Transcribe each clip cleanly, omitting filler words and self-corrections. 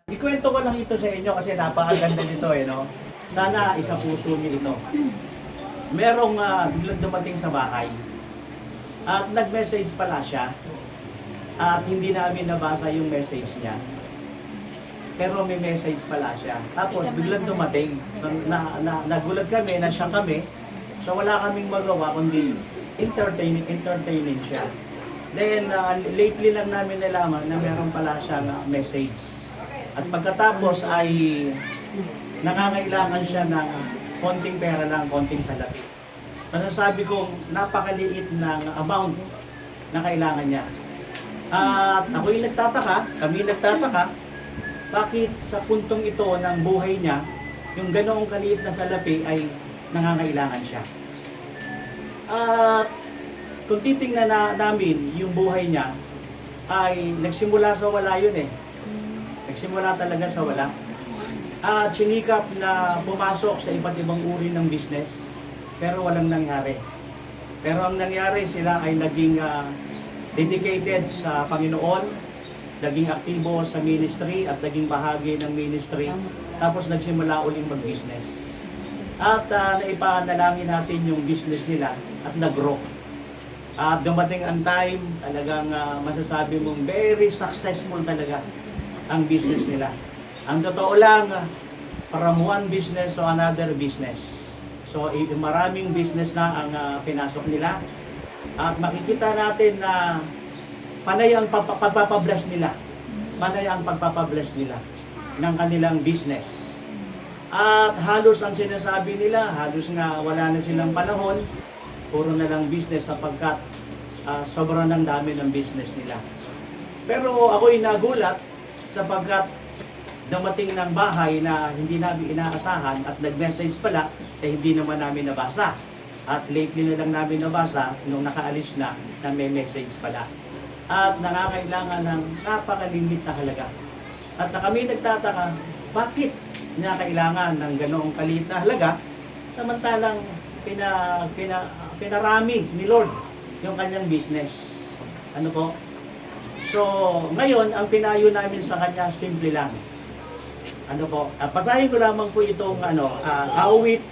Ikwento ko lang ito sa inyo kasi napakaganda nito no. Sana isa puso niyo ito. Merong biglang dumating sa bahay at nag-message pala siya at hindi namin nabasa yung message niya. Pero may message pala siya. Tapos biglang dumating. So, nagulat kami, na-shock kami. So wala kaming magawa kundi entertaining siya. Then lately lang namin nalaman na meron pala siyang message. At pagkatapos ay nangangailangan siya ng konting pera lang, konting salapi. Masasabi kong napakaliit ng amount na kailangan niya. At ako'y nagtataka, kami nagtataka, bakit sa puntong ito ng buhay niya, yung ganoong kaliit na salapi ay nangangailangan siya. At kung titingnan namin yung buhay niya, ay nagsimula sa wala yun eh. Nagsimula talaga sa wala. At sinikap na pumasok sa iba't ibang uri ng business, pero walang nangyari. Pero ang nangyari, sila ay naging dedicated sa Panginoon, naging aktibo sa ministry at naging bahagi ng ministry, tapos nagsimula uling mag-business. At naipanalangin natin yung business nila at nag-grow. At dumating ang time, talagang masasabi mong very successful talaga ang business nila. Ang totoo lang, from one business to another business. So maraming business na ang pinasok nila. At makikita natin na panay ang pagpapabless nila. Panay ang pagpapabless nila ng kanilang business. At halos ang sinasabi nila, halos nga wala na silang panahon, puro na lang business sapagkat sobrang ng dami ng business nila. Pero ako'y nagulat sapagkat dumating ng bahay na hindi namin inaasahan at nag-message pala, hindi naman namin nabasa. At lately na lang namin nabasa nung nakaalis na may message pala. At nangangailangan ng napakalimit na halaga. At na kami nagtataka, bakit niya kailangan ng ganoong kaliit na halaga samantalang pinarami ni Lord yung kanyang business. Ano po? So, ngayon, ang pinayo namin sa kanya, simple lang. Ano po? Pasahin ko lamang po itong awit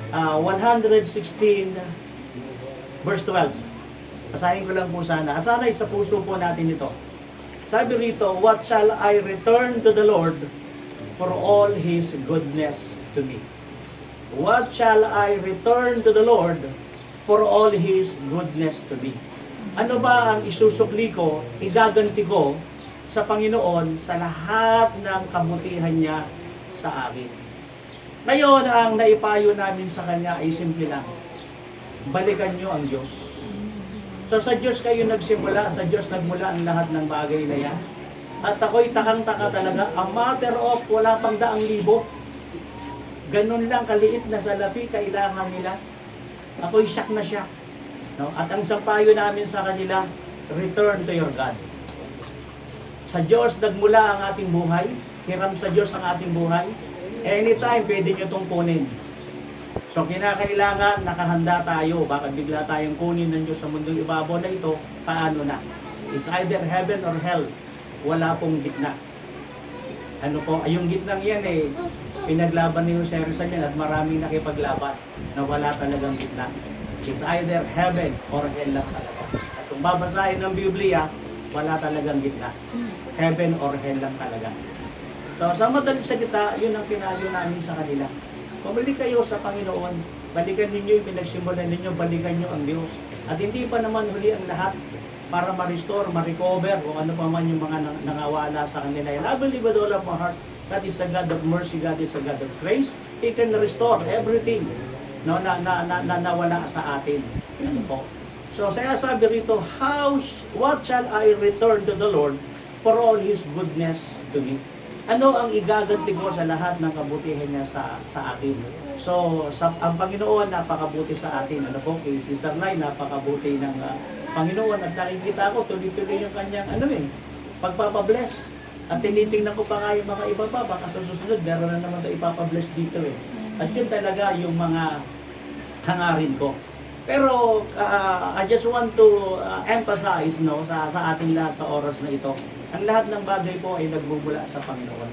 116 verse 12. Pasahin ko lang po sana. Sana'y sa puso po natin ito. Sabi rito, what shall I return to the Lord for all His goodness to me? What shall I return to the Lord for all His goodness to me? Ano ba ang isusukli ko, igaganti ko sa Panginoon sa lahat ng kabutihan niya sa akin? Ngayon, ang naipayo namin sa Kanya ay simple lang. Balikan niyo ang Diyos. So sa Diyos kayo nagsimula, sa Diyos nagmula ang lahat ng bagay na yan. At ako'y takang-taka talaga, a matter of wala pang 100,000. Ganun lang kaliit na salapi kailangan nila. Ako'y shock na shock. No? At ang sampayo namin sa kanila, return to your God. Sa Diyos nagmula ang ating buhay, hiram sa Diyos ang ating buhay. Anytime pwede nyo itong kunin. So kinakailangan nakahanda tayo, baka bigla tayong kunin ng Diyos sa mundong ibabaw na ito, paano na? It's either heaven or hell. Wala pong gitna. Ano po, yung gitnang yan pinaglaban ni Jose Rizal yan at maraming nakipaglaban na wala talagang gitna. It's either heaven or hell lang talaga. At kung babasahin ng Biblia, wala talagang gitna. Heaven or hell lang talaga. So sa madaling salita, yun ang pinayo namin sa kanila. Pumalik kayo sa Panginoon, balikan ninyo yung pinagsimulan ninyo, balikan nyo ang Diyos. At hindi pa naman huli ang lahat para ma-restore, ma-recover, kung ano pa man yung mga nangawala sa kanila. And I believe with all of my heart, God is a God of mercy, God is a God of grace. He can restore everything na nawala sa atin. Ano po? So, saya sabi rito, what shall I return to the Lord for all His goodness to me? Ano ang igaganti ko sa lahat ng kabutihan niya sa akin? So, ang Panginoon napakabuti sa atin. Ano po? Kay Sister Lai, napakabuti ng Panginoon. At nakikita ko, tuloy-tuloy yung kanyang pagpapabless. At tinitingnan ko pa nga yung mga iba pa, baka sa susunod, meron na naman ito ipapabless dito At yun talaga yung mga hangarin ko. Pero I just want to emphasize sa ating lahat sa oras na ito. Ang lahat ng bagay po ay nagmumula sa Panginoon.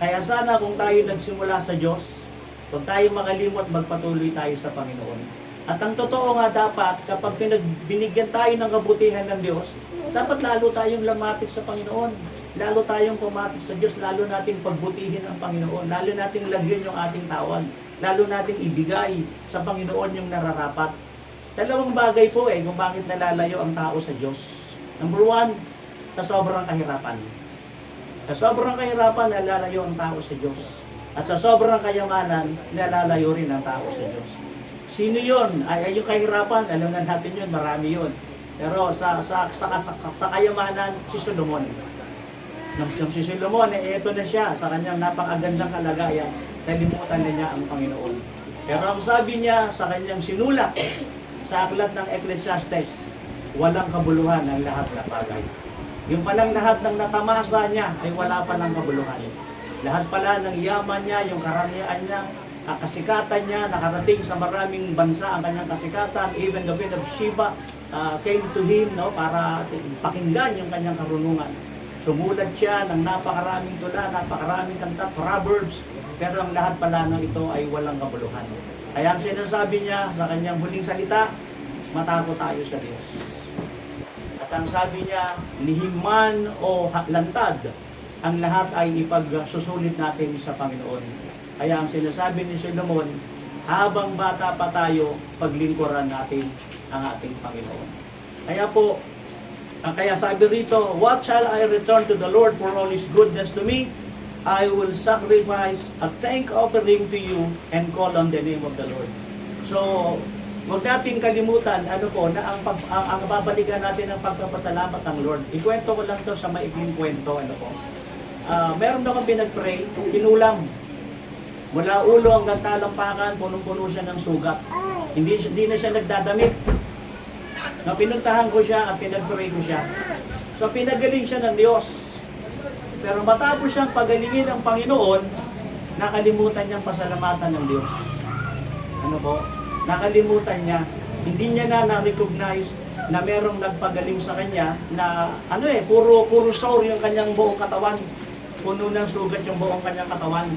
Kaya sana kung tayo nagsimula sa Diyos, huwag tayo makalimot, magpatuloy tayo sa Panginoon. At ang totoo nga dapat, kapag binigyan tayo ng kabutihan ng Diyos, dapat lalo tayong lumapit sa Panginoon. Lalo tayong pumapit sa Diyos, lalo nating pagbutihin ang Panginoon, lalo nating lagyan yung ating tawag, lalo nating ibigay sa Panginoon yung nararapat. Dalawang bagay po kung bakit nalalayo ang tao sa Diyos. Number one, sa sobrang kahirapan. Sa sobrang kahirapan, nalalayo ang tao sa Diyos. At sa sobrang kayamanan, nalalayo rin ang tao sa Diyos. Sino yun? Ay yung kahirapan, alam na natin yun, marami yun. Pero sa kayamanan, si Solomon. Nung si Solomon, ito na siya, sa kanyang napakagandang kalagayan, nalimutan na niya ang Panginoon. Pero ang sabi niya sa kanyang sinulat, sa aklat ng Ecclesiastes, walang kabuluhan ang lahat na bagay. Yung palang lahat ng natamasa niya ay wala pa ng kabuluhan. Lahat pala ng yaman niya, yung karangyaan niya, kasikatan niya, nakarating sa maraming bansa ang kanyang kasikatan. Even the Queen of Sheba came to him para pakinggan yung kanyang karunungan. Sumulat siya ng napakaraming tula, napakaraming kanta, proverbs, pero ang lahat pala ng ito ay walang kabuluhan. Kaya ang sinasabi niya sa kanyang huling salita, matakot tayo sa Diyos. At ang sabi niya, lihiman o lantad, ang lahat ay ipagsusulit natin sa Panginoon. Kaya ang sinasabi ni Solomon, habang bata pa tayo, paglingkuran natin ang ating Panginoon. Kaya sabi rito, what shall I return to the Lord for all His goodness to me? I will sacrifice a thank offering to you and call on the name of the Lord. So, huwag nating kalimutan, na ang babalikan natin ang pagpapasalamat ng Lord. Ikwento ko lang to sa maikling kwento, meron akong pinag-pray, kinulam. Mula ulo hanggang talampakan, punong-puno siya ng sugat. Hindi na siya nagdadamit. Pinuntahan ko siya at pinag-pray ko siya. So, pinagaling siya ng Diyos. Pero matapos siyang pagalingin ng Panginoon, nakalimutan niyang pasalamatan ng Diyos. Nakalimutan niya. Hindi niya na-recognize na merong nagpagaling sa kanya na puro sore yung kanyang buong katawan. Puno ng sugat yung buong kanyang katawan.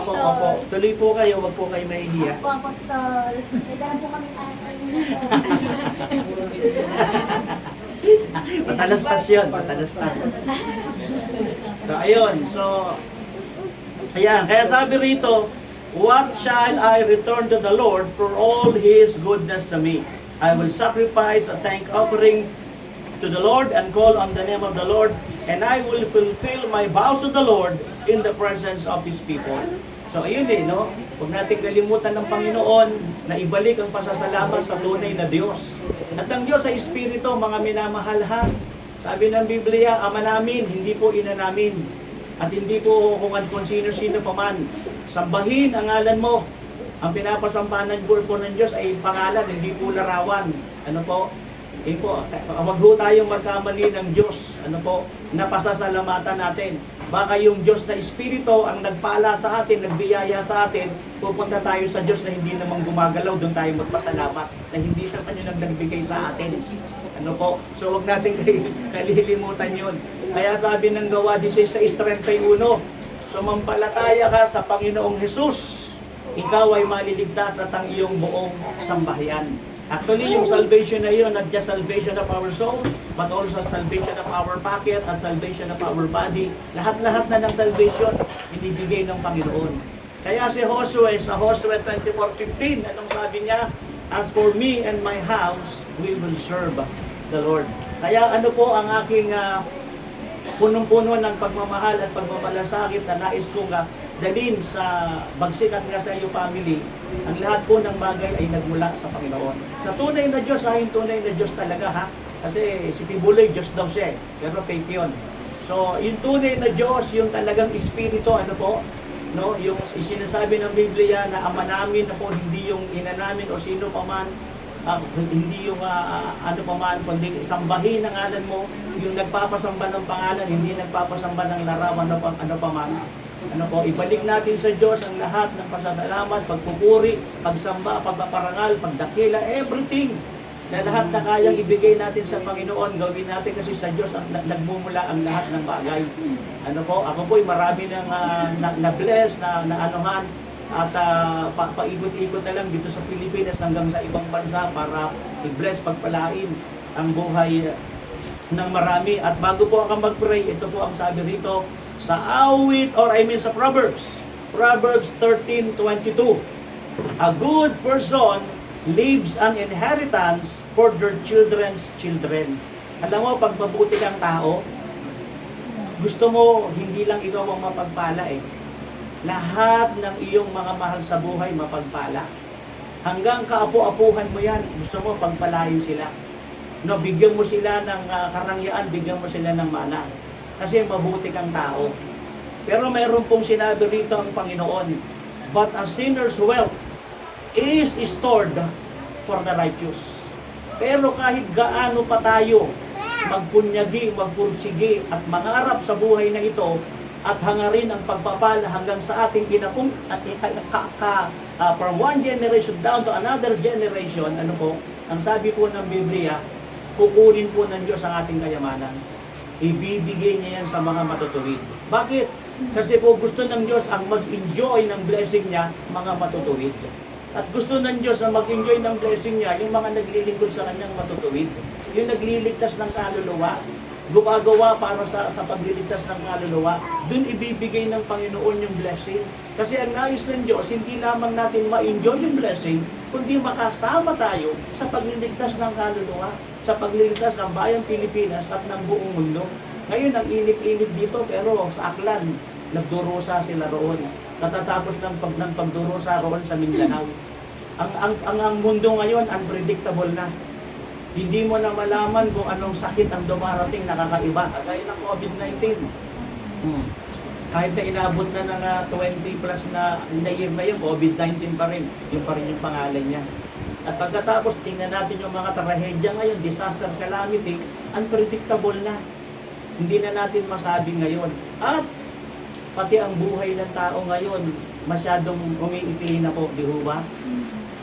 Opo. Tuloy po kayo, wag po kayo mahihiya. Opo, Apostol. Nagdala po kami Patalastas yun, patalastas. So, ayun. Kaya sabi rito, what shall I return to the Lord for all His goodness to me? I will sacrifice a thank offering to the Lord and call on the name of the Lord, and I will fulfill my vows to the Lord in the presence of His people. So, ayun huwag natin kalimutan ng Panginoon na ibalik ang pasasalamat sa tunay na Diyos. At ang Diyos ay Espiritu, mga minamahal ha. Sabi ng Biblia, Ama namin, hindi po ina namin. At hindi po kung sino-sino pa man. Sambahin ang ngalan mo. Ang pinapasampanan po ng Diyos ay pangalan, hindi po larawan. Huwag ho tayong magkamali ng Diyos. Na pasasalamatan natin. Baka yung Diyos na Espiritu ang nagpala sa atin, nagbiyaya sa atin, pupunta tayo sa Diyos na hindi naman gumagalaw, doon tayo magpasalamat, na hindi naman yung nagbigay sa atin. So huwag natin kalilimutan yun. Kaya sabi ng Gawa 16:31, sumampalataya ka sa Panginoong Hesus, ikaw ay maliligtas at ang iyong buong sambahayan. Actually, yung salvation na yun, not just salvation of our soul, but also salvation of our pocket at salvation of our body. Lahat-lahat na ng salvation, binibigay ng Panginoon. Kaya si Josue, sa Josue 24:15, anong sabi niya? As for me and my house, we will serve the Lord. Kaya po ang aking punong-puno ng pagmamahal at pagmamalasakit na nais kong dalhin sa Bagsik at sa iyo family, ang lahat po ng bagay ay nagmula sa Panginoon. Sa tunay na Diyos, yung tunay na Diyos talaga ha. Kasi si Tibuloy, Diyos daw siya, pero fake yun. So, yung tunay na Diyos, yung talagang Espiritu, yung sinasabi ng Biblia na Ama namin na po, hindi yung ina namin o sino pa man, hindi yung pa man, kundi sambahin ang ngalan mo, yung nagpapasamba ng pangalan, hindi nagpapasamba ng larawan pa man. Ibalik natin sa Diyos ang lahat ng pasasalamat, pagpupuri, pagsamba, pagpaparangal, pagdakila, everything. na lahat na kayang ibigay natin sa Panginoon, gawin natin kasi sa Diyos ang nagmumula ang lahat ng bagay. Ano po, ako po'y marami nang na-bless, na anuhan, at paikot-ikot na lang dito sa Pilipinas hanggang sa ibang bansa para i-bless, pagpalain ang buhay ng marami. At bago po ako mag-pray, ito po ang sabi rito sa awit, sa Proverbs 13:22. A good person leaves an inheritance for their children's children. Alam mo, pag mabuti kang tao, gusto mo hindi lang ikaw ang mapagpala lahat ng iyong mga mahal sa buhay mapagpala. Hanggang kaapu-apuhan mo yan, gusto mo pagpalain sila. No, bigyan mo sila ng karangyaan, bigyan mo sila ng mana. Kasi mabuti kang tao. Pero mayroon pong sinabi rito ang Panginoon, but a sinner's wealth is stored for the righteous. Pero kahit gaano pa tayo magpunyagi, magpursigi at mangarap sa buhay na ito at hangarin ang pagpapala hanggang sa ating kinapung at from one generation down to another generation, ano po, ang sabi po ng Biblia, kukunin po ng Diyos ang ating kayamanan. Ibibigay niya yan sa mga matutuwid. Bakit? Kasi po gusto ng Diyos ang mag-enjoy ng blessing niya, mga matutuwid. At gusto ng Diyos ang mag-enjoy ng blessing niya, yung mga naglilingkod sa kanyang matutuwid. Yung nagliligtas ng kaluluwa, gumagawa para sa pagliligtas ng kaluluwa, dun ibibigay ng Panginoon yung blessing. Kasi ang nais ng Diyos, hindi lamang natin ma-enjoy yung blessing, kundi makasama tayo sa pagliligtas ng kaluluwa, sa pagliligtas ng bayang Pilipinas at ng buong mundo. Ngayon, ang init-init dito, pero sa Aklan, nagdurusa sila roon. Katatapos ng pagdurusa roon sa Mindanao. Ang mundo ngayon, unpredictable na. Hindi mo na malaman kung anong sakit ang dumarating nakakaiba. Kagaya ng COVID-19. Kahit na inabot na ng 20 plus na year na yun, COVID-19 pa rin. Yung pa rin yung pangalan niya. At pagkatapos, tingnan natin yung mga trahedya ngayon, disaster, calamity, unpredictable na. Hindi na natin masabi ngayon. At pati ang buhay ng tao ngayon, masyadong umiikli na po, di ba?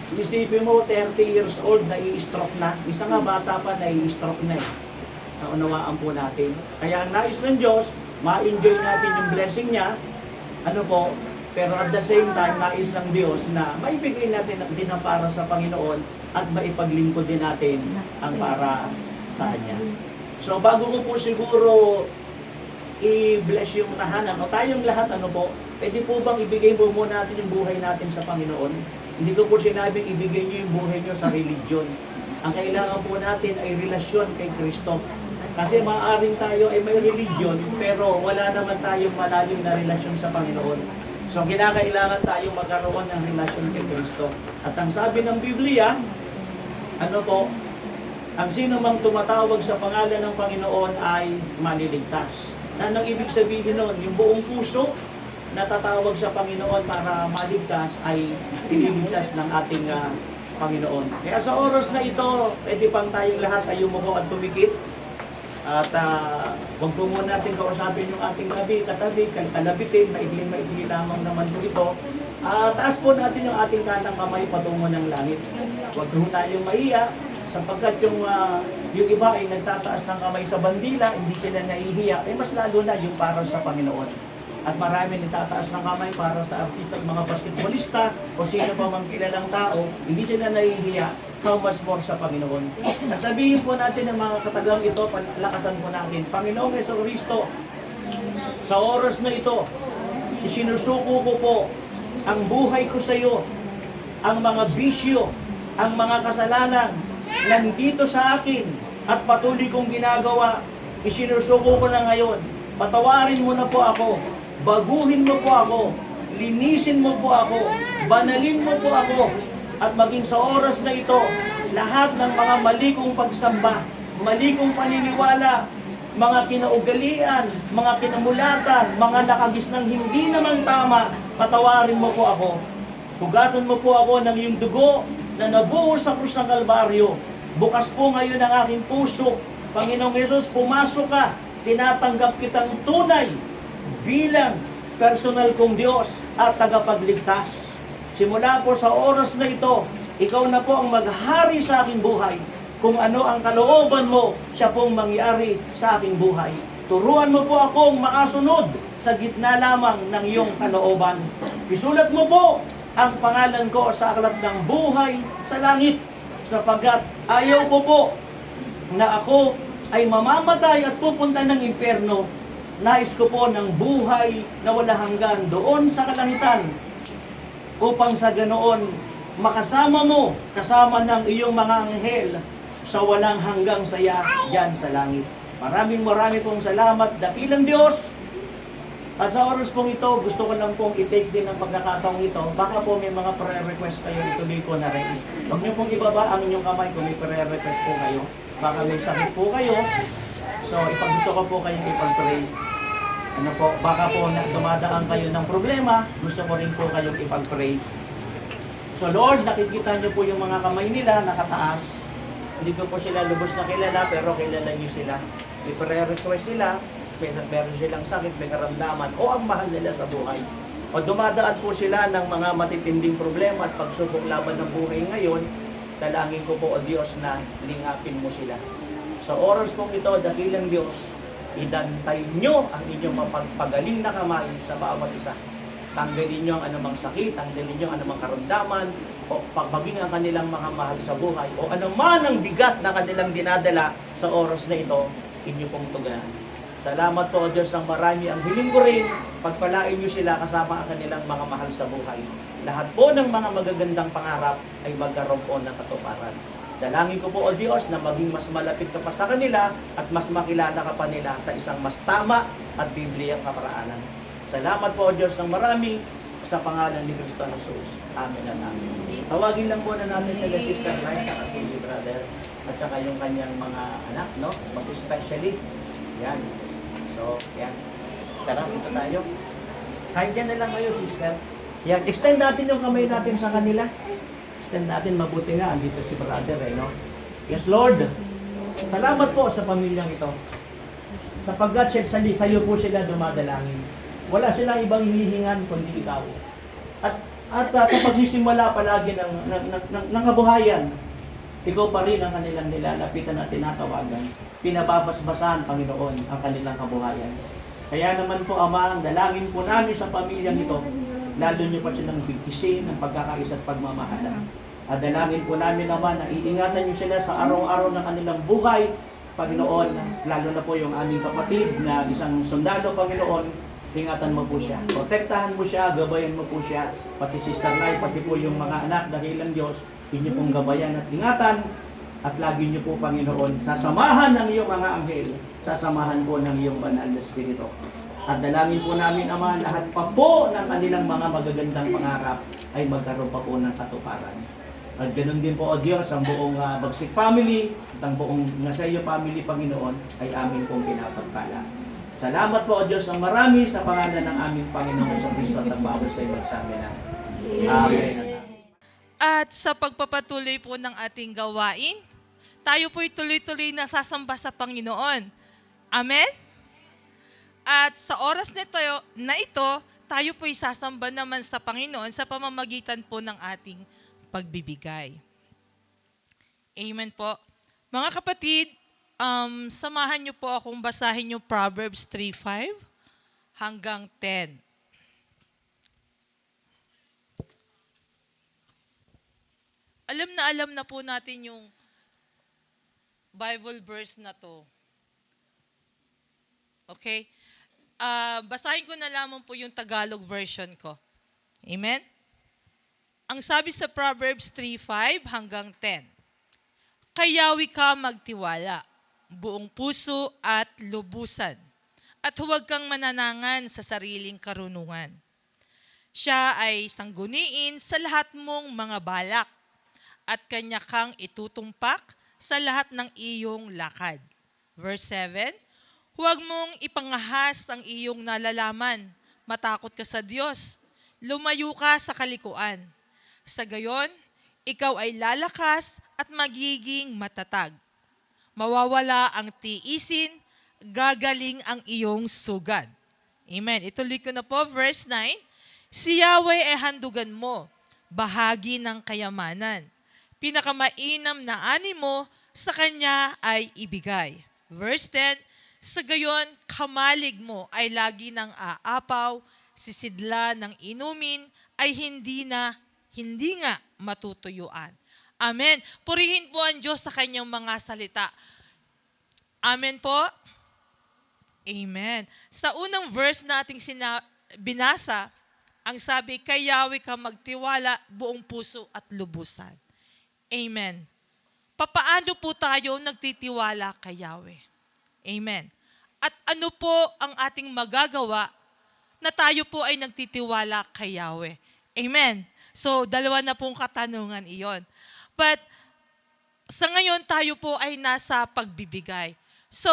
Isipin mo, 30 years old, nai-stroke na. Isa nga bata pa, nai-stroke na Naunawaan po natin. Kaya ang nais ng Diyos, ma-enjoy natin yung blessing niya, ano po, pero at the same time, nais ng Diyos na maibigay natin din ang para sa Panginoon at maipaglingkod din natin ang para sa Kanya. So bago ko po siguro i-bless yung tahanan, o tayong lahat, ano po, pwede po bang ibigay po muna natin yung buhay natin sa Panginoon? Hindi ko po sinabing ibigay niyo yung buhay niyo sa religion. Ang kailangan po natin ay relasyon kay Kristo. Kasi maaaring tayo ay may religion, pero wala naman tayong malalim na relasyon sa Panginoon. So, kinakailangan tayong magkaroon ng relasyon kay Kristo. At ang sabi ng Biblia, ano po, ang sino mang tumatawag sa pangalan ng Panginoon ay maliligtas. Anong ibig sabihin nun? Yung buong puso, natatawag sa Panginoon para maligtas ay ililigtas ng ating Panginoon. Kaya sa oras na ito, pwede pang tayong lahat ay umuko at tumikit. At huwag po muna natin kausapin yung ating katabi, kalabitin, maigli lamang naman po ito. Taas po natin yung ating kanang kamay patungo ng langit. Huwag po tayong maiya, sapagkat yung iba ay nagtataas ng kamay sa bandila, hindi sila nahihiya, mas lalo na yung para sa Panginoon. At marami nagtataas ng kamay para sa artista at mga basketballista o sino pa mang kilalang tao, hindi sila nahihiya, how much more sa Panginoon. Nasabihin po natin ng mga katagang ito, palakasan po natin, Panginoong Jesucristo, sa oras na ito, isinusuko ko po ang buhay ko sa iyo, ang mga bisyo, ang mga kasalanan, nandito sa akin at patuloy kong ginagawa, isinusuko ko na ngayon, patawarin mo na po ako, baguhin mo po ako, linisin mo po ako, banalin mo po ako, at maging sa oras na ito, lahat ng mga mali kong pagsamba, mali kong paniniwala, mga kinaugalian, mga kinamulatan, mga nakagis ng hindi naman tama, patawarin mo po ako. Hugasan mo po ako ng iyong dugo na nabuo sa krus ng Kalbaryo. Bukas po ngayon ang aking puso. Panginoong Yesus, pumasok ka, tinatanggap kitang tunay bilang personal kong Diyos at tagapagligtas. Simula po sa oras na ito, ikaw na po ang maghari sa aking buhay. kung ano ang kalooban mo, siya pong mangyari sa aking buhay. Turuan mo po akong makasunod sa gitna lamang ng iyong kalooban. Isulat mo po ang pangalan ko sa aklat ng buhay sa langit, sapagkat ayaw ko po na ako ay mamamatay at pupunta ng impyerno. Nais ko po ng buhay na wala hanggan doon sa kalangitan, upang sa ganoon makasama mo, kasama ng iyong mga anghel sa walang hanggang saya dyan sa langit. Maraming pong salamat, dakilang Diyos. At sa oras pong ito, gusto ko lang pong i-take din ang pagkakataong ito. Baka po may mga prayer request kayo, ituloy ko na rin. Huwag niyo pong ibaba ang inyong kamay kung may prayer request po kayo. Baka may sakit po kayo. So, ipaggusto ko po kayong ipag-pray. Ano po, baka po na dumadaan kayo ng problema, gusto ko rin po kayong ipag-pray. So Lord, nakikita niyo po yung mga kamay nila nakataas. Hindi ko po sila lubos na kilala, pero kilala niyo sila. May prayer request sila, meron silang sakit, may karamdaman, o ang mahal nila sa buhay. O dumadaan po sila ng mga matitinding problema at pagsubok laban ng buhay ngayon, dalangin ko po, O Diyos, na lingapin mo sila. Sa oras pong ito, dakilang Diyos, idantay nyo ang inyong mapagpagaling na kamay sa bawat isa. Tanggalin nyo ang anumang sakit, tanggalin nyo ang anumang karamdaman, o pagbaging ang kanilang mga mahal sa buhay, o anuman ang bigat na kanilang dinadala sa oras na ito, inyo pong tugahan. Salamat po, O Diyos, ang marami. Ang hiling ko rin, pagpalain nyo sila kasama ang kanilang mga mahal sa buhay. Lahat po ng mga magagandang pangarap ay magkaroon po ng katuparan. Dalangin ko po, O Diyos, na maging mas malapit ka pa sa kanila at mas makilala ka pa nila sa isang mas tama at bibliyang kaparaanan. Salamat po, O Diyos, ng marami sa pangalan ni Kristo Jesus. Amen at amen. Tawagin lang po na natin sila Sister Light at si Brother at saka yung kanyang mga anak, no? Mas especially. Yan. So, yan. Tara, ito tayo. Kahit yan na lang kayo, Sister. Yan. Extend natin yung kamay natin sa kanila. Extend natin, mabuti nga. Andito si Brother, no? Yes, Lord. Salamat po sa pamilyang ito. Sapagkat sa iyo po sila dumadalangin. Wala silang ibang hinihingan kundi ikaw. At sa pagsisimula palagi ng kabuhayan, ikaw pa rin ang kanilang nilalapitan at tinatawagan. Pinababasbasan, Panginoon, ang kanilang kabuhayan. Kaya naman po, Ama, ang dalangin po namin sa pamilyang ito, lalo niyo pa silang bigtisin ng pagkakaisa at pagmamahalan. At dalangin po namin, Ama, na iingatan niyo sila sa araw-araw ng kanilang buhay, Panginoon, lalo na po yung aming kapatid na isang sundalo, Panginoon, ingatan mo po siya. Protektahan mo siya, gabayan mo po siya. Pati Sister Lai, pati po yung mga anak, dahilan Diyos, inyo pong gabayan at ingatan. At lagi niyo po, Panginoon, sasamahan ng iyong mga anghel, sasamahan po ng iyong banal na Espiritu. At dalangin po namin, Ama, lahat pa po ng kanilang mga magagandang pangarap ay magkaroon pa po ng katuparan. At ganoon din po, O Diyos, ang buong Bagsik family, at ang buong Nasayo family, Panginoon, ay amin pong pinapagpala. Salamat po, O Diyos, ang marami sa pangalan ng aming Panginoon sa Kristo at ang bawal sa iba't sa amin. Amen. At sa pagpapatuloy po ng ating gawain, tayo po'y tuloy-tuloy na sasamba sa Panginoon. Amen? At sa oras na ito, tayo po'y sasamba naman sa Panginoon sa pamamagitan po ng ating pagbibigay. Amen po. Mga kapatid, samahan niyo po akong basahin yung Proverbs 3:5 hanggang 10. Alam na po natin yung Bible verse na to. Okay? Basahin ko na lamang po yung Tagalog version ko. Amen? Ang sabi sa Proverbs 3:5 hanggang 10. Kayawi ka magtiwala, buong puso at lubusan, at huwag kang mananangan sa sariling karunungan. Siya ay sangguniin sa lahat mong mga balak, at kanya kang itutumpak sa lahat ng iyong lakad. Verse 7, huwag mong ipangahas ang iyong nalalaman, matakot ka sa Diyos, lumayo ka sa kalikuan. Sa gayon, ikaw ay lalakas at magiging matatag. Mawawala ang tiisin, gagaling ang iyong sugad. Amen. Ituloy ko na po, verse 9. Si Yahweh ay handugan mo, bahagi ng kayamanan. Pinakamainam na animo sa kanya ay ibigay. Verse 10, sa gayon, kamalig mo ay lagi ng aapaw, sisidla ng inumin ay hindi nga matutuyuan. Amen. Purihin po ang Diyos sa kanyang mga salita. Amen po. Amen. Sa unang verse nating binasa, ang sabi, kay Yahweh ka magtiwala buong puso at lubusan. Amen. Papaano po tayo nagtitiwala kay Yahweh? Amen. At ano po ang ating magagawa na tayo po ay nagtitiwala kay Yahweh? Amen. So, dalawa na pong katanungan iyon. But, sa ngayon, tayo po ay nasa pagbibigay. So,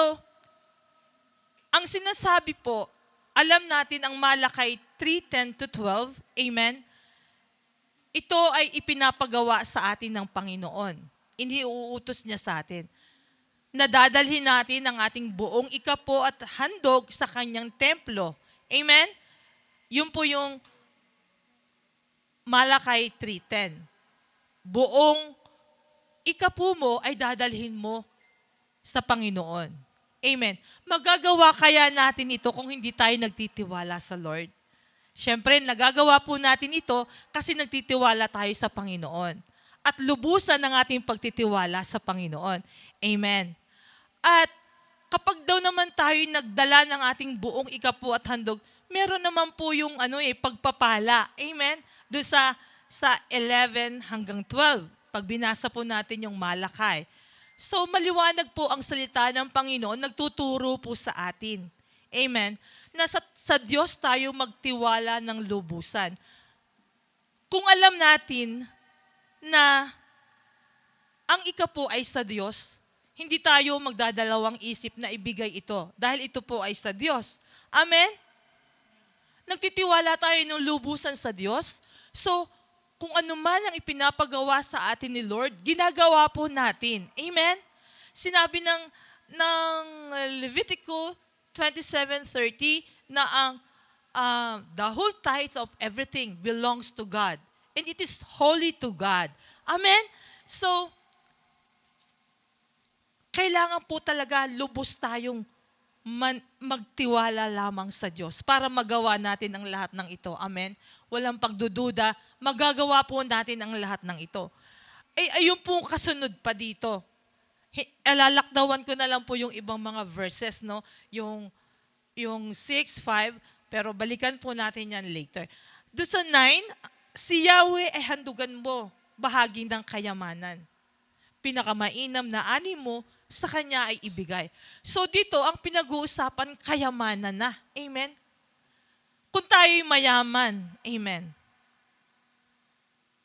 ang sinasabi po, alam natin ang Malakay 3:10-12, amen? Ito ay ipinapagawa sa atin ng Panginoon. Iniuutos niya sa atin. Nadadalhin natin ang ating buong ikapo at handog sa kanyang templo. Amen? Yun po yung Malakay 3:10. Buong ikapo mo ay dadalhin mo sa Panginoon. Amen. Magagawa kaya natin ito kung hindi tayo nagtitiwala sa Lord? Siyempre, nagagawa po natin ito kasi nagtitiwala tayo sa Panginoon. At lubusan ang ating pagtitiwala sa Panginoon. Amen. At kapag daw naman tayo nagdala ng ating buong ikapo at handog, meron naman po yung pagpapala. Amen. Doon sa 11 hanggang 12. Pag binasa po natin yung Malakay. So maliwanag po ang salita ng Panginoon, nagtuturo po sa atin. Amen. Na sa Diyos tayo magtiwala ng lubusan. Kung alam natin na ang ikapo ay sa Diyos, hindi tayo magdadalawang isip na ibigay ito dahil ito po ay sa Diyos. Amen? Nagtitiwala tayo ng lubusan sa Diyos. So, kung ano man ang ipinapagawa sa atin ni Lord, ginagawa po natin. Amen? Sinabi ng Levitico 27:30 na the whole tithe of everything belongs to God. And it is holy to God. Amen? So, kailangan po talaga lubos tayong magtiwala lamang sa Diyos para magawa natin ang lahat ng ito. Amen? Walang pagdududa, magagawa po natin ang lahat ng ito. Ayun po kasunod pa dito. Alalakdawan ko na lang po yung ibang mga verses, no? Yung 6:5, pero balikan po natin yan later. Doon sa 9, si Yahweh ay handugan mo, bahagi ng kayamanan. Pinakamainam na ani mo, sa kanya ay ibigay. So dito, ang pinag-uusapan, kayamanan na. Amen? Kung tayo'y mayaman, amen.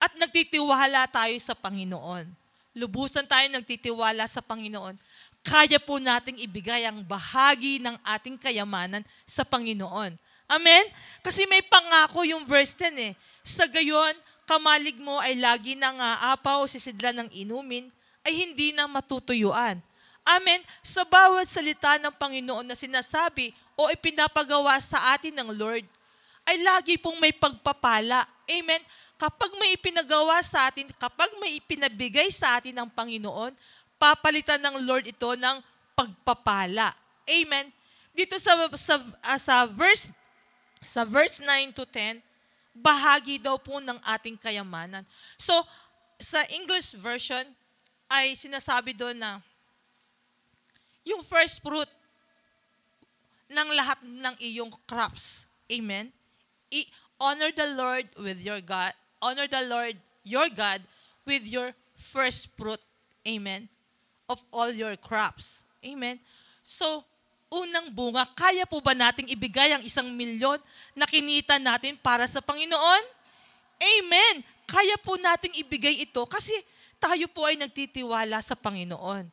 At nagtitiwala tayo sa Panginoon. Lubusan tayo nagtitiwala sa Panginoon. Kaya po nating ibigay ang bahagi ng ating kayamanan sa Panginoon. Amen? Kasi may pangako yung verse 10 eh. Sa gayon, kamalig mo ay lagi nang aapaw, sisidla ng inumin, ay hindi na matutuyuan. Amen? Sa bawat salita ng Panginoon na sinasabi o ipinapagawa sa atin ng Lord, ay lagi pong may pagpapala. Amen? Kapag may ipinagawa sa atin, kapag may ipinabigay sa atin ng Panginoon, papalitan ng Lord ito ng pagpapala. Amen? Dito sa verse 9-10, bahagi daw po ng ating kayamanan. So, sa English version, ay sinasabi doon na yung first fruit ng lahat ng iyong crops. Amen? Honor the Lord with your God. Honor the Lord your God with your first fruit. Amen? Of all your crops. Amen? So, unang bunga, kaya po ba nating ibigay ang 1,000,000 na kinita natin para sa Panginoon? Amen! Kaya po nating ibigay ito kasi tayo po ay nagtitiwala sa Panginoon.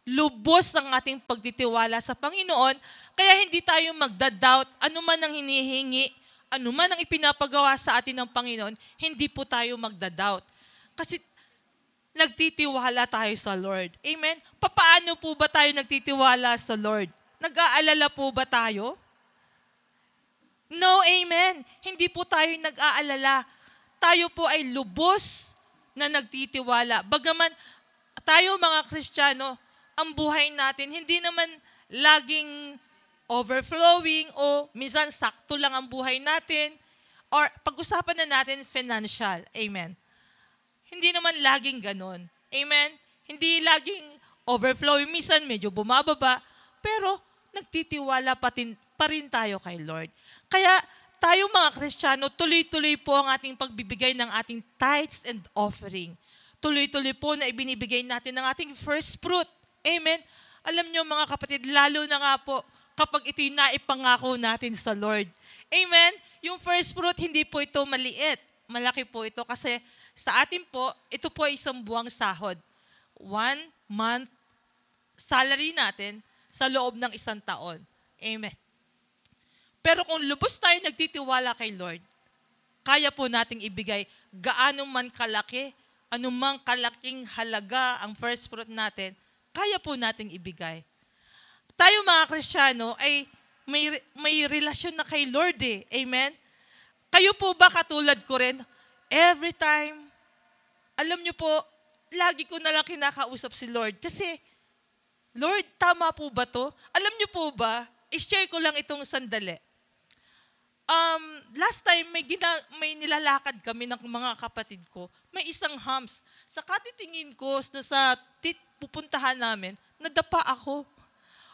Lubos ang ating pagtitiwala sa Panginoon, kaya hindi tayo magda-doubt ano man ang hinihingi, ano man ang ipinapagawa sa atin ng Panginoon, hindi po tayo magda-doubt. Kasi nagtitiwala tayo sa Lord. Amen? Paano po ba tayo nagtitiwala sa Lord? Nag-aalala po ba tayo? No, amen. Hindi po tayo nag-aalala. Tayo po ay lubos na nagtitiwala. Bagaman tayo mga Kristiyano, ang buhay natin, hindi naman laging overflowing o minsan sakto lang ang buhay natin or pag-usapan na natin financial. Amen. Hindi naman laging ganon. Amen? Hindi laging overflowing. Minsan medyo bumababa. Pero nagtitiwala pa rin tayo kay Lord. Kaya tayo mga Kristiyano, tuloy-tuloy po ang ating pagbibigay ng ating tithes and offering. Tuloy-tuloy po na ibinibigay natin ng ating first fruit. Amen? Alam nyo mga kapatid, lalo na nga po kapag ito'y naipangako natin sa Lord. Amen? Yung first fruit, hindi po ito maliit. Malaki po ito kasi sa atin po, ito po ay isang buwang sahod. 1 month salary natin sa loob ng 1 taon. Amen. Pero kung lubos tayo nagtitiwala kay Lord, kaya po nating ibigay gaano man kalaki, anumang kalaking halaga ang first fruit natin, kaya po nating ibigay. Tayo mga Kristiyano ay may relasyon na kay Lord eh. Amen? Kayo po ba katulad ko rin? Every time, alam niyo po, lagi ko na lang kinakausap si Lord. Kasi, Lord, tama po ba to? Alam niyo po ba, i-share ko lang itong sandali. Last time, may nilalakad kami ng mga kapatid ko. May isang humps. Sa katitingin ko, sa pupuntahan namin, nadapa ako.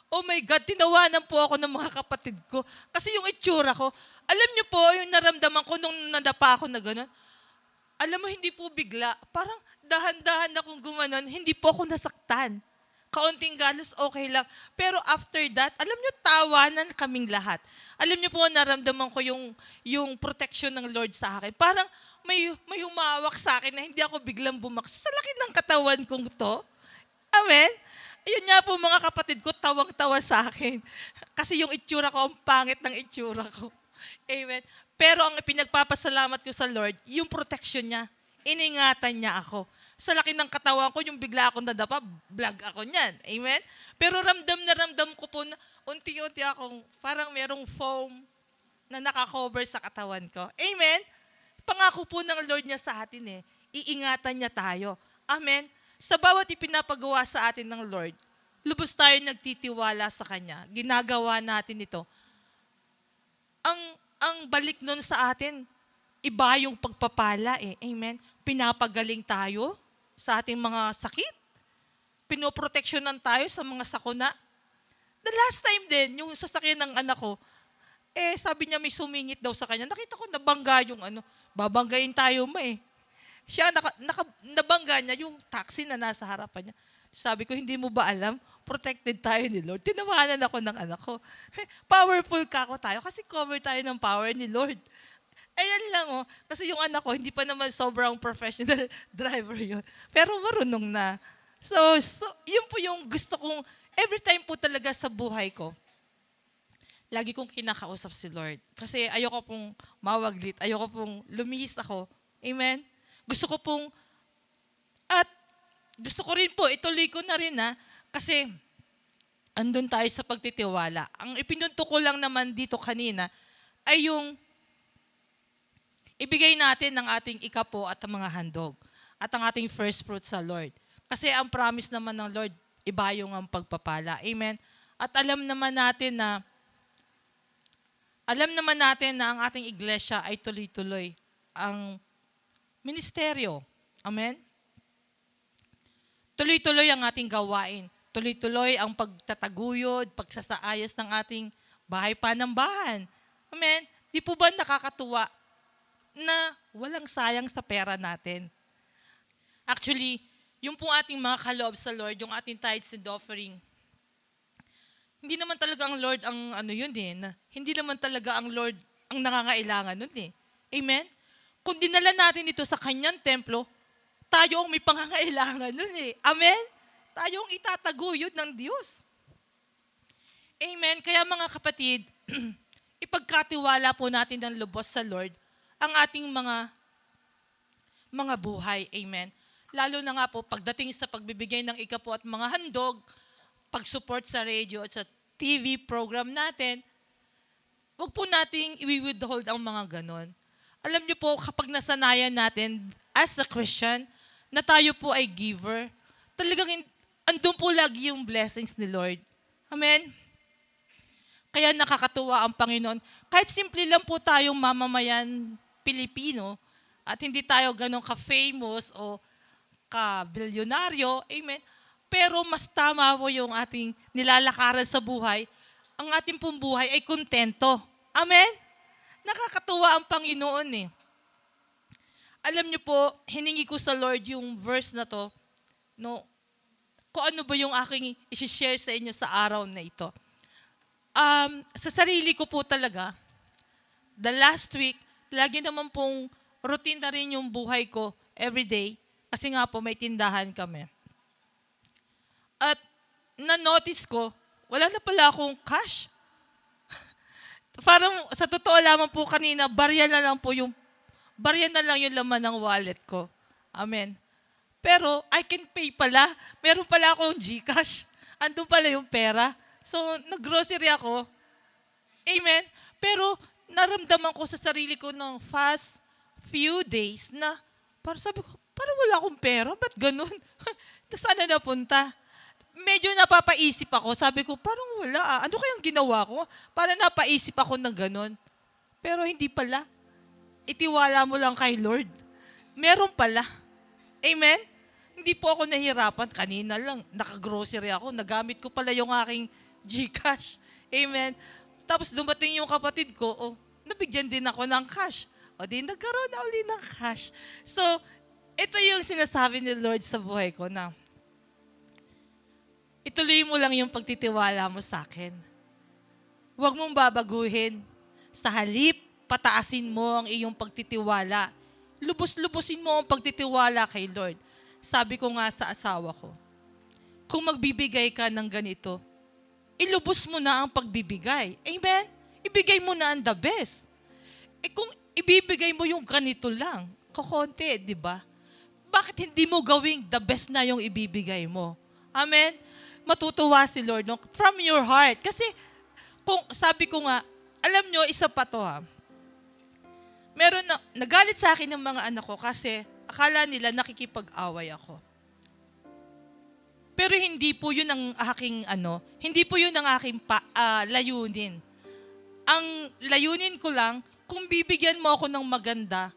Oh my God, tinawanan po ako ng mga kapatid ko. Kasi yung itsura ko, alam niyo po, yung naramdaman ko nung nadapa ako na gano'n, alam mo, hindi po bigla. Parang dahan-dahan akong gumanon, hindi po ako nasaktan. Kaunting galos, okay lang. Pero after that, alam niyo, tawanan kaming lahat. Alam niyo po, naramdaman ko yung protection ng Lord sa akin. Parang may humawak sa akin na hindi ako biglang bumaksa. Sa laki ng katawan kong to. Amen? Ayun nga po mga kapatid ko, tawang-tawa sa akin. Kasi yung itsura ko, ang pangit ng itsura ko. Amen? Pero ang pinagpapasalamat ko sa Lord, yung protection niya, iningatan niya ako. Sa laki ng katawan ko, yung bigla akong nadapa, vlog ako niyan. Amen? Pero ramdam ko po na unti-unti akong parang merong foam na nakakover sa katawan ko. Amen? Pangako po ng Lord niya sa atin eh. Iingatan niya tayo. Amen? Sa bawat ipinapagawa sa atin ng Lord, lubos tayo nagtitiwala sa Kanya. Ginagawa natin ito. Ang balik nun sa atin, iba yung pagpapala eh. Amen? Pinapagaling tayo sa ating mga sakit. Pinoproteksyonan tayo sa mga sakuna. The last time din, yung sasakyan ng anak ko, sabi niya may sumingit daw sa kanya. Nakita ko nabangga yung babanggain tayo eh. Siya, nabangga niya yung taxi na nasa harapan niya. Sabi ko, hindi mo ba alam? Protected tayo ni Lord. Tinawanan ako ng anak ko. Powerful ka ako tayo kasi cover tayo ng power ni Lord. Ayan lang kasi yung anak ko, hindi pa naman sobrang professional driver yun. Pero marunong na. So yun po yung gusto kong, every time po talaga sa buhay ko, lagi kong kinakausap si Lord. Kasi ayoko pong mawaglit, ayoko pong lumihis ako. Amen? Gusto ko pong, at gusto ko rin po, ituloy ko na rin kasi andun tayo sa pagtitiwala. Ang ipinunto ko lang naman dito kanina ay yung ibigay natin ng ating ikapo at ang mga handog at ang ating first fruit sa Lord. Kasi ang promise naman ng Lord, iba yung ang pagpapala. Amen? At alam naman natin na ang ating iglesia ay tuloy-tuloy ang ministeryo. Amen? Tuloy-tuloy ang ating gawain. Tuloy-tuloy ang pagtataguyod, pagsasaayos ng ating bahay panambahan. Amen? Di po ba nakakatuwa na walang sayang sa pera natin? Actually, yung pong ating mga kaloob sa Lord, yung ating tithes and offering, hindi naman talaga ang Lord ang hindi naman talaga ang Lord ang nangangailangan nun eh. Amen? Kung dinala natin ito sa kanyang templo, tayo ang may pangangailangan nun eh. Amen? Tayo ang itataguyod ng Diyos. Amen? Kaya mga kapatid, ipagkatiwala po natin ng lubos sa Lord ang ating mga buhay. Amen? Lalo na nga po, pagdating sa pagbibigay ng ikapo at mga handog, pag-support sa radio at sa TV program natin, huwag po nating i-withhold ang mga ganon. Alam niyo po, kapag nasanayan natin as a Christian, na tayo po ay giver, talagang andun po lagi yung blessings ni Lord. Amen? Kaya nakakatuwa ang Panginoon. Kahit simple lang po tayong mamamayan Pilipino at hindi tayo ganun ka-famous o ka-bilyonaryo, amen, pero mas tama po yung ating nilalakaran sa buhay. Ang ating pong buhay ay kontento. Amen? Nakakatuwa ang Panginoon eh. Alam niyo po, hiningi ko sa Lord yung verse na to, no, kung ano ba yung aking isi-share sa inyo sa araw na ito. Sa sarili ko po talaga, the last week, lagi naman pong routine na rin yung buhay ko everyday, kasi nga po may tindahan kami. At na-notice ko, wala na pala akong cash. Parang sa totoo lamang po kanina, barya na lang yung laman ng wallet ko. Amen. Pero I can pay pala. Meron pala akong GCash. Andun pala yung pera. So, nag-grocery ako. Amen. Pero naramdaman ko sa sarili ko ng fast few days na parang sabi ko, parang wala akong pera. Ba't ganun? Saan na napunta? Medyo napapaisip ako. Sabi ko, parang wala. Ano kayang ginawa ko? Parang napaisip ako ng ganun. Pero hindi pala. Itiwala mo lang kay Lord. Meron pala. Amen? Hindi po ako nahirapan. Kanina lang, nakagrocery ako. Nagamit ko pala yung aking GCash. Amen? Tapos dumating yung kapatid ko, nabigyan din ako ng cash. Di nagkaroon na uli ng cash. So, ito yung sinasabi ni Lord sa buhay ko na, ituloy mo lang yung pagtitiwala mo sa akin. Huwag mong babaguhin. Sa halip, pataasin mo ang iyong pagtitiwala. Lubos-lubusin mo ang pagtitiwala kay Lord. Sabi ko nga sa asawa ko, kung magbibigay ka ng ganito, ilubos mo na ang pagbibigay. Amen? Ibigay mo na ang the best. Kung ibibigay mo yung ganito lang, kakonti, di ba? Bakit hindi mo gawing the best na yung ibibigay mo? Amen? Matutuwa si Lord, no? From your heart. Kasi, kung sabi ko nga, alam nyo, isa pa to ha. Meron na, nagalit sa akin ng mga anak ko kasi akala nila nakikipag-away ako. Pero hindi po yun ang aking, hindi po yun ang aking layunin. Ang layunin ko lang, kung bibigyan mo ako ng maganda,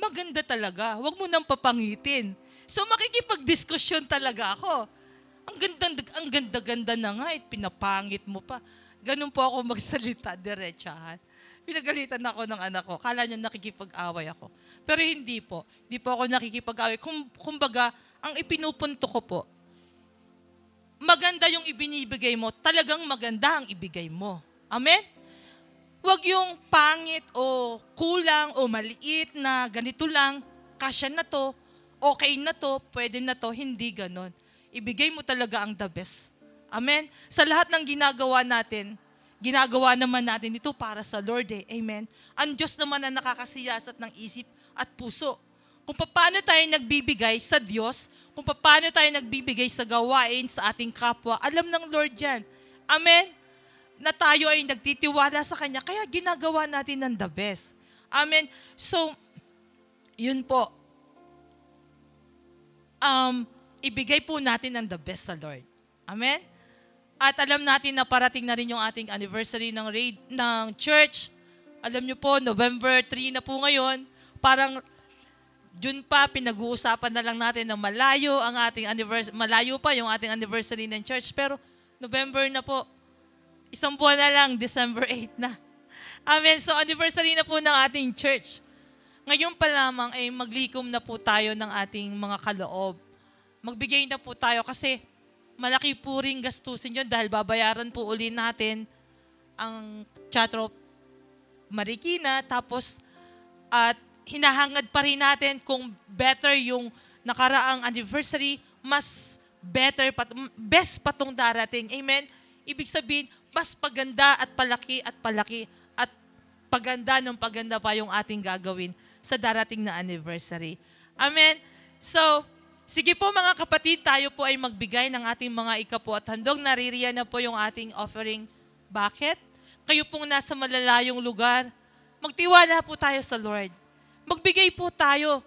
maganda talaga. Huwag mo nang papangitin. So makikipag-diskusyon talaga ako. Ang ganda-ganda na nga, pinapangit mo pa. Ganun po ako magsalita, diretsahan. Pinagalitan ako ng anak ko. Kala niya nakikipag-away ako. Pero hindi po. Hindi po ako nakikipag-away. Kumbaga, ang ipinupunto ko po, maganda yung ibinibigay mo, talagang maganda ang ibigay mo. Amen? Huwag yung pangit o kulang o maliit na ganito lang, kasya na to, okay na to, pwede na to, hindi ganon. Ibigay mo talaga ang the best. Amen? Sa lahat ng ginagawa natin, ginagawa naman natin ito para sa Lord eh. Amen? Ang Diyos naman ang nakakasiyasat ng isip at puso. Kung paano tayo nagbibigay sa Diyos, kung paano tayo nagbibigay sa gawain sa ating kapwa, alam ng Lord yan. Amen? Na tayo ay nagtitiwala sa Kanya, kaya ginagawa natin ng the best. Amen? So, yun po. Ibigay po natin ang the best sa Lord. Amen? At alam natin na parating na rin yung ating anniversary ng church. Alam niyo po, November 3 na po ngayon. Parang June pa, pinag-uusapan na lang natin na malayo ang ating anniversary, malayo pa yung ating anniversary ng church. Pero November na po, isang buwan na lang, December 8 na. Amen. So anniversary na po ng ating church. Ngayon pa lamang ay maglikom na po tayo ng ating mga kaloob. Magbigay na po tayo kasi malaki po rin gastusin yun dahil babayaran po uli natin ang Teatro Marikina. Tapos at hinahangad pa rin natin kung better yung nakaraang anniversary, mas better, best pa tong darating. Amen? Ibig sabihin, mas paganda at palaki at paganda ng paganda pa yung ating gagawin sa darating na anniversary. Amen? So, sige po mga kapatid, tayo po ay magbigay ng ating mga ikapo at handog. Naririyan na po yung ating offering bucket. Kayo pong nasa malalayong lugar, magtiwala po tayo sa Lord. Magbigay po tayo.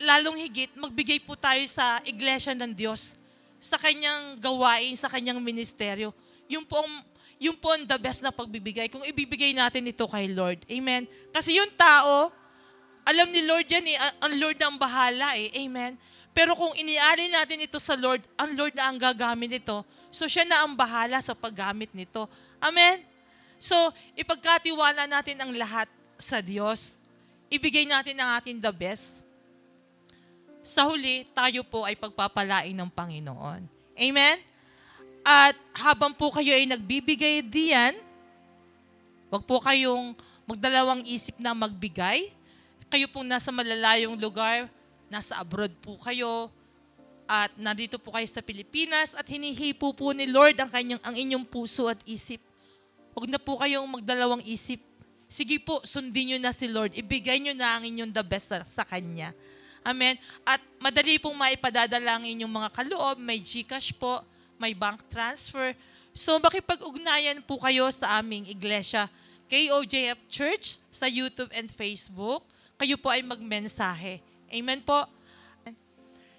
lalong higit, magbigay po tayo sa iglesia ng Diyos, sa kanyang gawain, sa kanyang ministeryo. Yung po ang the best na pagbibigay. Kung ibibigay natin ito kay Lord. Amen. Kasi yung tao, alam ni Lord yan eh, ang Lord na ang bahala eh. Amen. Pero kung inialin natin ito sa Lord, ang Lord na ang gagamit nito. So siya na ang bahala sa paggamit nito. Amen. So, ipagkatiwala natin ang lahat sa Diyos. Ibigay natin ang ating the best. Sa huli, tayo po ay pagpapalain ng Panginoon. Amen? At habang po kayo ay nagbibigay diyan, wag po kayong magdalawang isip na magbigay. Kayo pong nasa malalayong lugar, nasa abroad po kayo, at nandito po kayo sa Pilipinas, at hinihipo po ni Lord ang inyong puso at isip. Huwag na po kayong magdalawang isip. Sige po, sundin nyo na si Lord. Ibigay nyo na ang inyong the best sa Kanya. Amen? At madali pong maipadadalangin yung mga kaloob. May GCash po, may bank transfer. So makipag-ugnayan po kayo sa aming iglesia, KOJF Church, sa YouTube and Facebook. Kayo po ay magmensahe. Amen po?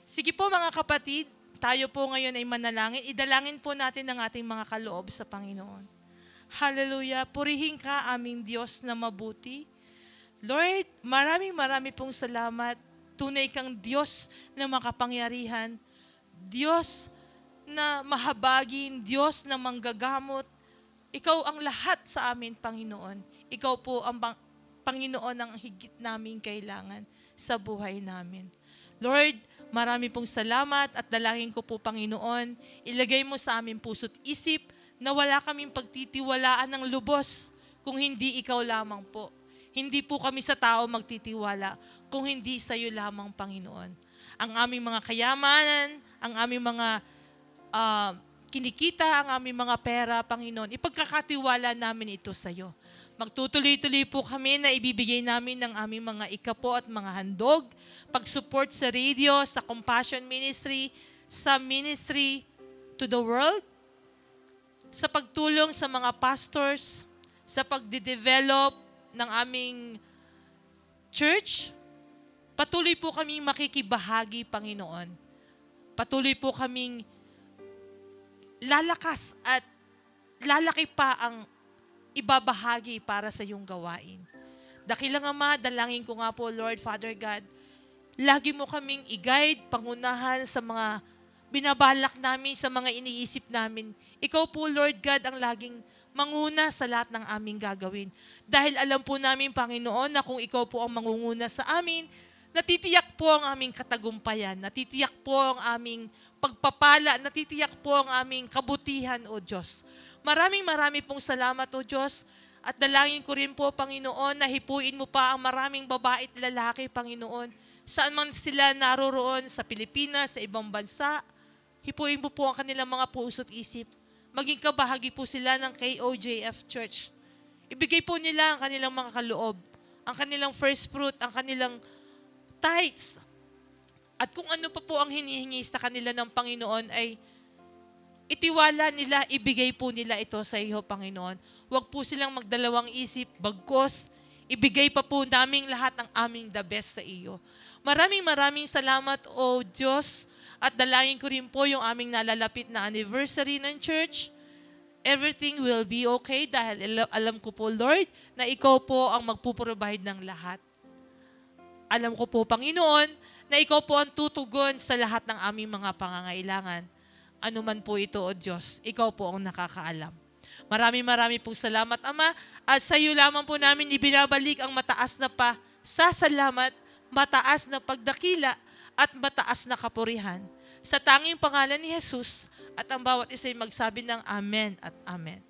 Sige po mga kapatid, tayo po ngayon ay manalangin. Idalangin po natin ang ating mga kaloob sa Panginoon. Hallelujah. Purihin ka, aming Diyos na mabuti. Lord, marami pong salamat. Tunay kang Diyos na makapangyarihan. Diyos na mahabagin. Diyos na manggagamot. Ikaw ang lahat sa amin, Panginoon. Ikaw po ang Panginoon ang higit naming kailangan sa buhay namin. Lord, marami pong salamat at dalangin ko po, Panginoon, ilagay mo sa aming puso't isip na wala kaming pagtitiwalaan ng lubos kung hindi ikaw lamang po. Hindi po kami sa tao magtitiwala kung hindi sa iyo lamang, Panginoon. Ang aming mga kayamanan, ang aming mga kinikita, ang aming mga pera, Panginoon, ipagkakatiwala namin ito sa iyo. Magtutuloy-tuloy po kami na ibibigay namin ng aming mga ikapo at mga handog, pag-support sa radio, sa Compassion Ministry, sa Ministry to the World, sa pagtulong sa mga pastors, sa pagde-develop ng aming church. Patuloy po kaming makikibahagi, Panginoon. Patuloy po kaming lalakas at lalaki pa ang ibabahagi para sa iyong gawain. Dakilang Ama, dalangin ko nga po, Lord, Father God, lagi mo kaming i-guide, pangunahan sa mga binabalak namin, sa mga iniisip namin. Ikaw po, Lord God, ang laging manguna sa lahat ng aming gagawin. Dahil alam po namin, Panginoon, na kung ikaw po ang mangunguna sa amin, natitiyak po ang aming katagumpayan, natitiyak po ang aming pagpapala, natitiyak po ang aming kabutihan, O Diyos. Maraming pong salamat, O Diyos, at dalangin ko rin po, Panginoon, na hipuin mo pa ang maraming babae at lalaki, Panginoon, saan man sila naroroon, sa Pilipinas, sa ibang bansa. Hipuin mo po ang kanilang mga puso't isip. Maging kabahagi po sila ng KOJF Church. Ibigay po nila ang kanilang mga kaloob, ang kanilang first fruit, ang kanilang tithes. At kung ano pa po ang hinihingi sa kanila ng Panginoon ay itiwala nila, ibigay po nila ito sa iyo, Panginoon. Huwag po silang magdalawang isip, bagkos, ibigay pa po naming lahat ang aming the best sa iyo. Maraming salamat, O Diyos, at dalangin ko rin po yung aming nalalapit na anniversary ng church. Everything will be okay dahil alam ko po, Lord, na ikaw po ang magpuprovide ng lahat. Alam ko po, Panginoon, na ikaw po ang tutugon sa lahat ng aming mga pangangailangan. Ano man po ito, O Diyos, ikaw po ang nakakaalam. Maraming pong salamat, Ama, at sa iyo lamang po namin ibinabalik ang mataas na pasasalamat, mataas na pagdakila, at mataas na kapurihan. Sa tanging pangalan ni Jesus, at ang bawat isa ay magsabi ng Amen at Amen.